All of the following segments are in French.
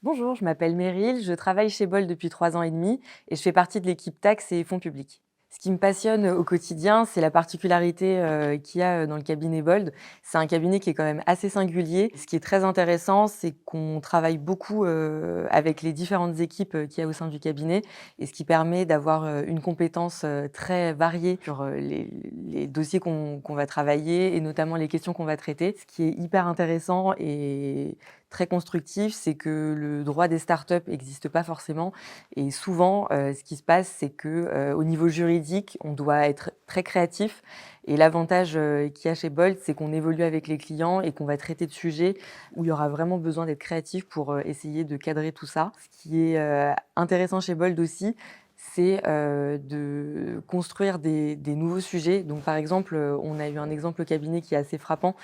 Bonjour, je m'appelle Meryl, je travaille chez Bolt depuis 3 ans et demi et je fais partie de l'équipe taxes et fonds publics. Ce qui me passionne au quotidien, c'est la particularité qu'il y a dans le cabinet Bold. C'est un cabinet qui est quand même assez singulier. Ce qui est très intéressant, c'est qu'on travaille beaucoup avec les différentes équipes qu'il y a au sein du cabinet et ce qui permet d'avoir une compétence très variée sur les dossiers qu'on va travailler et notamment les questions qu'on va traiter. Ce qui est hyper intéressant et très constructif, c'est que le droit des startups n'existe pas forcément et souvent, ce qui se passe, c'est que, au niveau juridique, on doit être très créatif et l'avantage, qu'il y a chez Bolt, c'est qu'on évolue avec les clients et qu'on va traiter de sujets où il y aura vraiment besoin d'être créatif pour, essayer de cadrer tout ça. Ce qui est, intéressant chez Bolt aussi, c'est, de construire des nouveaux sujets. Donc par exemple, on a eu un exemple au cabinet qui est assez frappant,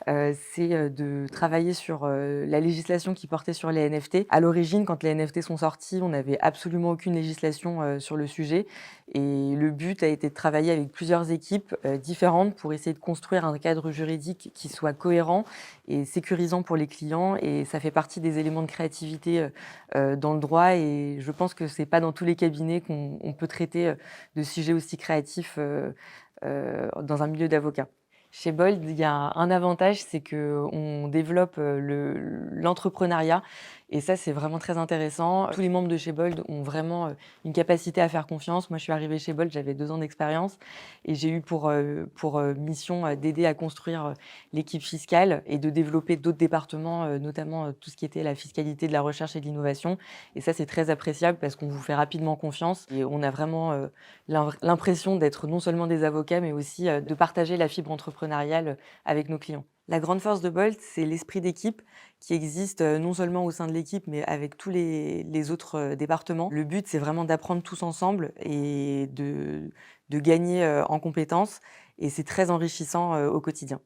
c'est, de travailler sur, la législation qui portait sur les NFT. À l'origine, quand les NFT sont sortis, on n'avait absolument aucune législation, sur le sujet et le but a été de travailler avec plusieurs équipes, différentes pour essayer de construire un cadre juridique qui soit cohérent et sécurisant pour les clients et ça fait partie des éléments de créativité, dans le droit et je pense que c'est pas dans tous les cabinets qu'on peut traiter, de sujets aussi créatifs, dans un milieu d'avocats. Chez Bold, il y a un avantage, c'est qu'on développe, l'entrepreneuriat et ça, c'est vraiment très intéressant. Tous les membres de chez Bold ont vraiment, une capacité à faire confiance. Moi, je suis arrivée chez Bold, j'avais 2 ans d'expérience et j'ai eu pour, mission, d'aider à construire, l'équipe fiscale et de développer d'autres départements, notamment, tout ce qui était la fiscalité de la recherche et de l'innovation et ça, c'est très appréciable parce qu'on vous fait rapidement confiance et on a vraiment, l'impression d'être non seulement des avocats, mais aussi, de partager la fibre entrepreneuriale, avec nos clients. La grande force de Bolt, c'est l'esprit d'équipe qui existe, non seulement au sein de l'équipe, mais avec tous les autres, départements. Le but, c'est vraiment d'apprendre tous ensemble et de gagner, en compétences et c'est très enrichissant, au quotidien.